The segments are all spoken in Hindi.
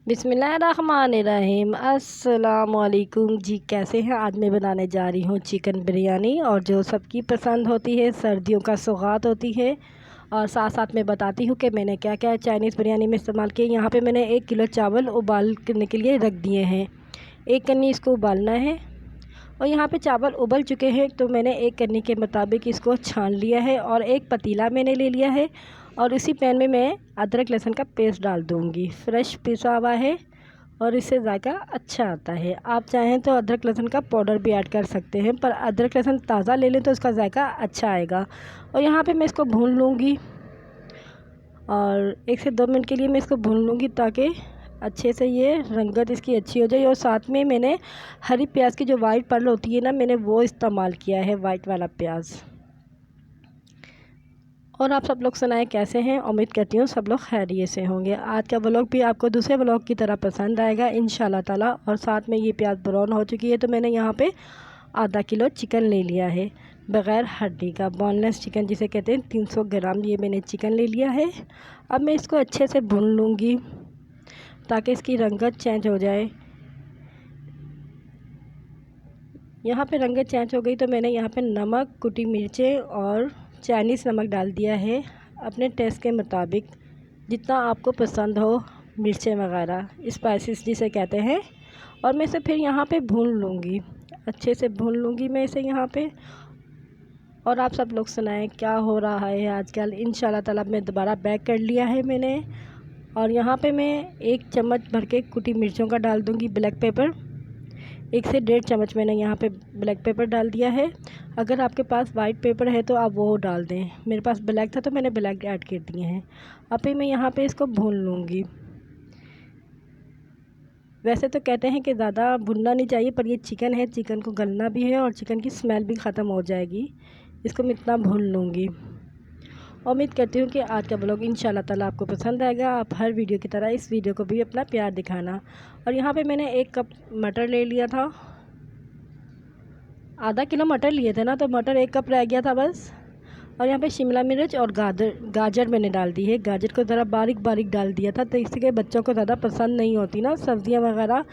बिस्मिल्लाहिर्रहमानिर्रहीम। अस्सलामुअलैकुम जी, कैसे हैं? आज मैं बनाने जा रही हूँ चिकन बिरयानी, और जो सबकी पसंद होती है, सर्दियों का सौगात होती है। और साथ साथ मैं बताती हूँ कि मैंने क्या क्या चाइनीज़ बिरयानी में इस्तेमाल किया। यहाँ पे मैंने 1 किलो चावल उबालने के लिए रख दिए हैं। 1 कन्नी इसको उबालना है, और यहाँ पे चावल उबल चुके हैं तो मैंने 1 कन्नी के मुताबिक इसको छान लिया है। और एक पतीला मैंने ले लिया है, और इसी पैन में मैं अदरक लहसुन का पेस्ट डाल दूँगी। फ्रेश पिसा हुआ है, और इससे जायका अच्छा आता है। आप चाहें तो अदरक लहसुन का पाउडर भी ऐड कर सकते हैं, पर अदरक लहसुन ताज़ा ले लें तो इसका जायका अच्छा आएगा। और यहाँ पे मैं इसको भून लूँगी, और 1 से 2 मिनट के लिए मैं इसको भून लूँगी, ताकि अच्छे से ये रंगत इसकी अच्छी हो जाए। और साथ में मैंने हरी प्याज की जो वाइट पल्प होती है ना, मैंने वो इस्तेमाल किया है, वाइट वाला प्याज। और आप सब लोग सुनाएं कैसे हैं? उम्मीद करती हूँ सब लोग खैरियत से होंगे। आज का व्लॉग भी आपको दूसरे व्लॉग की तरह पसंद आएगा इंशाल्लाह ताला। और साथ में ये प्याज ब्राउन हो चुकी है, तो मैंने यहाँ पे आधा किलो चिकन ले लिया है, बग़ैर हड्डी का, बोनलेस चिकन जिसे कहते हैं। 300 ग्राम ये मैंने चिकन ले लिया है। अब मैं इसको अच्छे से भून लूँगी, ताकि इसकी रंगत चेंज हो जाए। यहाँ पे रंगत चेंज हो गई तो मैंने यहाँ पे नमक, कुटी मिर्चें और चाइनीज़ नमक डाल दिया है, अपने टेस्ट के मुताबिक, जितना आपको पसंद हो, मिर्चें वगैरह, स्पाइसेस जिसे कहते हैं। और मैं इसे फिर यहाँ पे भून लूँगी, अच्छे से भून लूँगी मैं इसे यहाँ पे। और आप सब लोग सुनाएं क्या हो रहा है आजकल? इंशाल्लाह ताला मैं दोबारा बैक कर लिया है मैंने। और यहाँ पे मैं 1 चम्मच भर के कुटी मिर्चों का डाल दूँगी, ब्लैक पेपर। 1 से 1.5 चम्मच मैंने यहाँ पे ब्लैक पेपर डाल दिया है। अगर आपके पास वाइट पेपर है तो आप वो डाल दें, मेरे पास ब्लैक था तो मैंने ब्लैक ऐड कर दिए हैं। अभी मैं यहाँ पे इसको भून लूँगी। वैसे तो कहते हैं कि ज़्यादा भुनना नहीं चाहिए, पर ये चिकन है, चिकन को गलना भी है, और चिकन की स्मेल भी ख़त्म हो जाएगी। इसको मैं इतना भून लूँगी। उम्मीद करती हूँ कि आज का ब्लॉग इंशाल्लाह ताला आपको पसंद आएगा। आप हर वीडियो की तरह इस वीडियो को भी अपना प्यार दिखाना। और यहाँ पे मैंने 1 कप मटर ले लिया था। आधा किलो मटर लिए थे ना, तो मटर 1 कप रह गया था बस। और यहाँ पे शिमला मिर्च और गाजर मैंने डाल दी है। गाजर को ज़रा बारीक बारीक डाल दिया था, तो इसके बच्चों को ज़्यादा पसंद नहीं होती ना सब्ज़ियाँ वगैरह,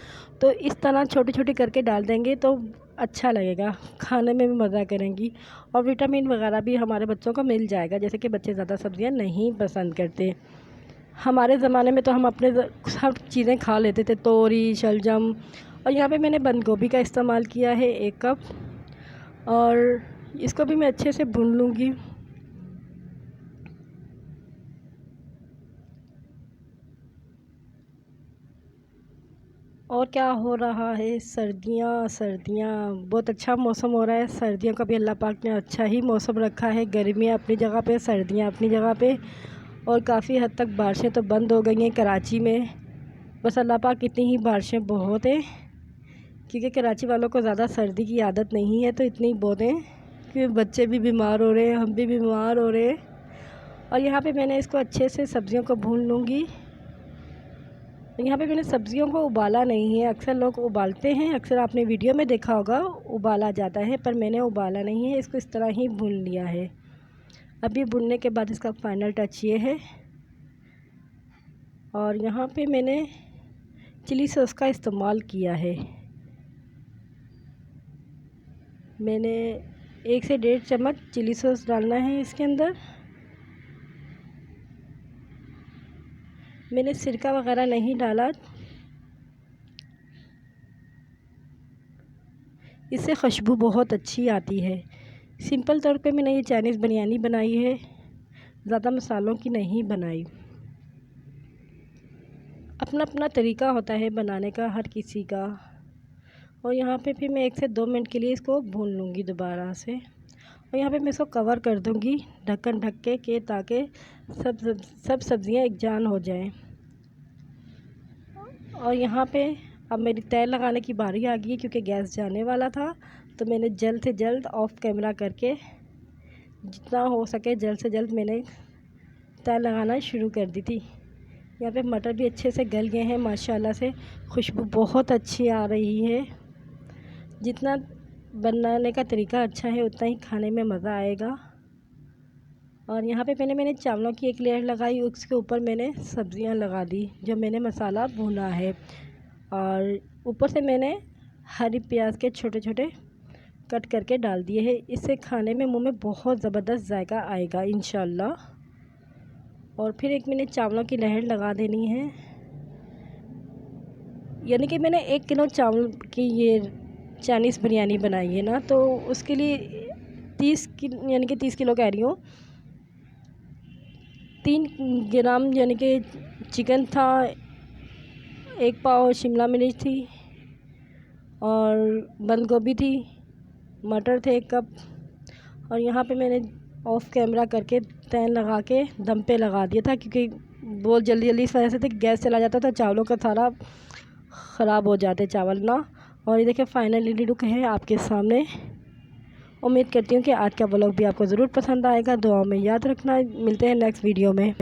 तो इस तरह छोटी छोटी करके डाल देंगे तो अच्छा लगेगा, खाने में भी मज़ा करेंगी। और विटामिन वगैरह भी हमारे बच्चों को मिल जाएगा, जैसे कि बच्चे ज़्यादा सब्ज़ियाँ नहीं पसंद करते। हमारे ज़माने में तो हम अपने सब चीज़ें खा लेते थे, तोरी, शलजम। और यहाँ पे मैंने बंद गोभी का इस्तेमाल किया है 1 कप, और इसको भी मैं अच्छे से भून लूँगी। और क्या हो रहा है? सर्दियाँ सर्दियाँ, बहुत अच्छा मौसम हो रहा है। सर्दियों का भी अल्लाह पाक ने अच्छा ही मौसम रखा है। गर्मियाँ अपनी जगह पे, सर्दियाँ अपनी जगह पे। और काफ़ी हद तक बारिशें तो बंद हो गई हैं कराची में। बस अल्लाह पाक इतनी ही बारिशें बहुत हैं, क्योंकि कराची वालों को ज़्यादा सर्दी की आदत नहीं है, तो इतनी बहुत हैं कि बच्चे भी बीमार हो रहे हैं, हम भी बीमार हो रहे हैं। और यहाँ पे मैंने इसको अच्छे से सब्ज़ियों को भून लूँगी। यहाँ पे मैंने सब्ज़ियों को उबाला नहीं है। अक्सर लोग उबालते हैं, अक्सर आपने वीडियो में देखा होगा उबाला जाता है, पर मैंने उबाला नहीं है, इसको इस तरह ही भून लिया है। अभी भूनने के बाद इसका फाइनल टच ये है। और यहाँ पे मैंने चिली सॉस का इस्तेमाल किया है। मैंने 1 से 1.5 चम्मच चिली सॉस डालना है इसके अंदर। मैंने सिरका वगैरह नहीं डाला, इससे खुशबू बहुत अच्छी आती है। सिंपल तौर पे मैंने ये चाइनीज़ बिरयानी बनाई है, ज़्यादा मसालों की नहीं बनाई। अपना अपना तरीका होता है बनाने का हर किसी का। और यहाँ पे फिर मैं 1 से 2 मिनट के लिए इसको भून लूँगी दोबारा से। और यहाँ पे मैं इसको कवर कर दूँगी ढक्कन ढक के, ताकि सब सब्ज़ियाँ एक जान हो जाएं। और यहाँ पे अब मेरी तय लगाने की बारी आ गई है, क्योंकि गैस जाने वाला था, तो मैंने जल्द से जल्द ऑफ़ कैमरा करके, जितना हो सके जल्द से जल्द मैंने तय लगाना शुरू कर दी थी। यहाँ पे मटर भी अच्छे से गल गए हैं माशाल्लाह से, खुशबू बहुत अच्छी आ रही है। जितना बनाने का तरीका अच्छा है, उतना ही खाने में मज़ा आएगा। और यहाँ पे पहले मैंने चावलों की एक लेयर लगाई, उसके ऊपर मैंने सब्जियां लगा दी जो मैंने मसाला भुना है। और ऊपर से मैंने हरी प्याज के छोटे छोटे कट करके डाल दिए हैं। इससे खाने में मुंह में बहुत ज़बरदस्त जायका आएगा इंशाल्लाह। और फिर एक मैंने चावलों की लहर लगा देनी है। यानी कि मैंने 1 किलो चावल की ये चाइनीज़ बिरयानी बनाई है ना, तो उसके लिए 30 यानी कि 30 किलो कह रही हूँ। 3 ग्राम यानी कि चिकन था, 1 पाव शिमला मिर्च थी और बंद गोभी थी, मटर थे 1 कप। और यहाँ पे मैंने ऑफ कैमरा करके तैन लगा के दम पे लगा दिया था, क्योंकि बहुत जल्दी इस वजह से था गैस चला जाता था, चावलों का सारा ख़राब हो जाते चावल ना। और ये देखिए फाइनली लुक है आपके सामने। उम्मीद करती हूँ कि आज का व्लॉग भी आपको ज़रूर पसंद आएगा। दुआ में याद रखना। मिलते हैं नेक्स्ट वीडियो में।